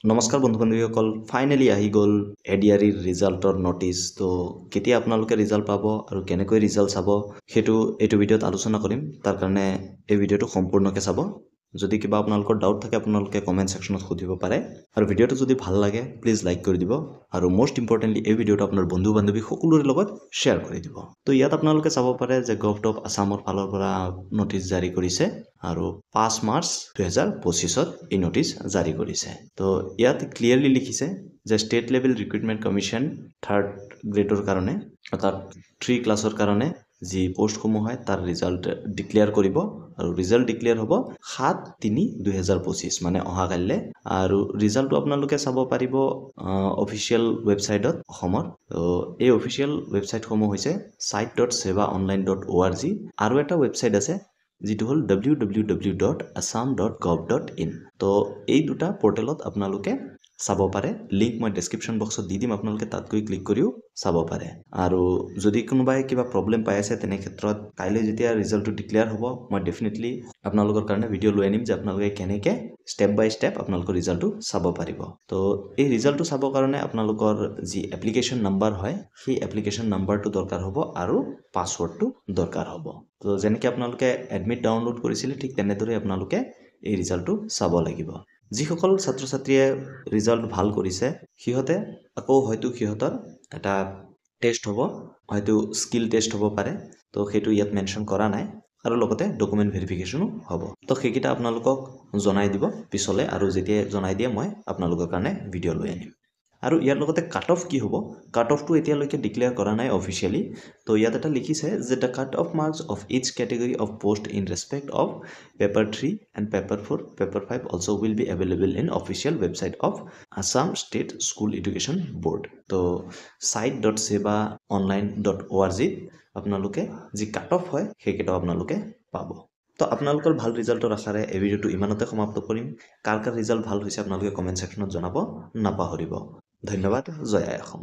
নমস্কাৰ বন্ধু বান্ধৱীসকল, ফাইনেলি আহি গ'ল এডিআৰিৰ ৰিজাল্টৰ নটিচ। তো কেতিয়া আপোনালোকে ৰিজাল্ট পাব আৰু কেনেকৈ ৰিজাল্ট চাব সেইটো এইটো ভিডিঅ'ত আলোচনা কৰিম। তাৰ কাৰণে এই ভিডিঅ'টো সম্পূৰ্ণকৈ চাব। যদি কিবা আপোনালোকৰ ডাউট থাকে আপোনালোকে কমেণ্ট ছেকশ্যনত সুধিব পাৰে। আৰু ভিডিঅ'টো যদি ভাল লাগে প্লিজ লাইক কৰি দিব। আৰু মষ্ট ইম্পৰ্টেণ্টলি এই ভিডিঅ'টো আপোনাৰ বন্ধু বান্ধৱী সকলোৰে লগত শ্বেয়াৰ কৰি দিব। তো ইয়াত আপোনালোকে চাব পাৰে যে গভট আছামৰ ফালৰ পৰা নটিচ জাৰি কৰিছে আৰু 5 মাৰ্চ 2025 এই নটিচ জাৰি কৰিছে। তো ইয়াত ক্লিয়াৰলি লিখিছে যে state level recruitment commission 3rd গ্ৰেডৰ কাৰণে অৰ্থাৎ 3 ক্লাছৰ কাৰণে যি পোষ্টসমূহ হয় তাৰ ৰিজাল্ট ডিক্লেয়াৰ কৰিব আৰু ৰিজাল্ট ডিক্লেয়াৰ হ'ব 7/3/2025 মানে অহাকাইলৈ। আৰু ৰিজাল্টটো আপোনালোকে চাব পাৰিব অফিচিয়েল ৱেবছাইটত অসমৰ। এই অফিচিয়েল ৱেবছাইটসমূহ হৈছে site.sevaonline.org আৰু এটা ৱেবছাইট আছে যিটো হ'ল www.assam.gov.in। তো এই দুটা পৰ্টেলত আপোনালোকে চাব পাৰে। লিংক মই ডেছক্ৰিপশ্যন বক্সত দি দিম, আপোনালোকে তাত গৈ ক্লিক কৰিও চাব পাৰে। আৰু যদি কোনোবাই কিবা প্ৰব্লেম পাই আছে তেনে ক্ষেত্ৰত কাইলৈ যেতিয়া ৰিজাল্টটো ডিক্লেয়াৰ হ'ব মই ডেফিনেটলি আপোনালোকৰ কাৰণে ভিডিঅ' লৈ আনিম যে আপোনালোকে কেনেকৈ ষ্টেপ বাই ষ্টেপ আপোনালোকৰ ৰিজাল্টটো চাব পাৰিব। তো এই ৰিজাল্টটো চাবৰ কাৰণে আপোনালোকৰ যি এপ্লিকেশ্যন নাম্বাৰ হয় সেই এপ্লিকেশ্যন নাম্বাৰটো দৰকাৰ হ'ব আৰু পাছৱৰ্ডটো দৰকাৰ হ'ব। তো যেনেকৈ আপোনালোকে এডমিট ডাউনলোড কৰিছিলে ঠিক তেনেদৰে আপোনালোকে এই ৰিজাল্টটো চাব লাগিব। যিসকল ছাত্ৰ ছাত্ৰীয়ে ৰিজাল্ট ভাল কৰিছে সিহঁতে আকৌ হয়তো সিহঁতৰ এটা টেষ্ট হ'ব, হয়তো স্কিল টেষ্ট হ'ব পাৰে। তো সেইটো ইয়াত মেনশ্যন কৰা নাই। আৰু লগতে ডকুমেণ্ট ভেৰিফিকেশ্যনো হ'ব। তো সেইকেইটা আপোনালোকক জনাই দিব পিছলৈ, আৰু যেতিয়া জনাই দিয়ে মই আপোনালোকৰ কাৰণে ভিডিঅ' লৈ আনিম। আৰু ইয়াৰ লগতে কাট অফ কি হ'ব, কাট অফটো এতিয়ালৈকে ডিক্লেয়াৰ কৰা নাই অফিচিয়েলি। তো ইয়াত এটা লিখিছে যে the cut off marks of each category of post in respect of paper 3 and paper 4, paper 5 also' will be available in official website of Assam state school education board. তো site.sevaonline.org আপোনালোকে যি কাট অফ হয় সেইকেইটাও আপোনালোকে পাব। তো আপোনালোকৰ ভাল ৰিজাল্টৰ আশাৰে এই ভিডিঅ'টো ইমানতে সমাপ্ত কৰিম। কাৰ ৰিজাল্ট ভাল হৈছে আপোনালোকে কমেণ্ট ছেকশ্যনত জনাব নাপাহৰিব। ধন্যবাদ। জয় আই অসম।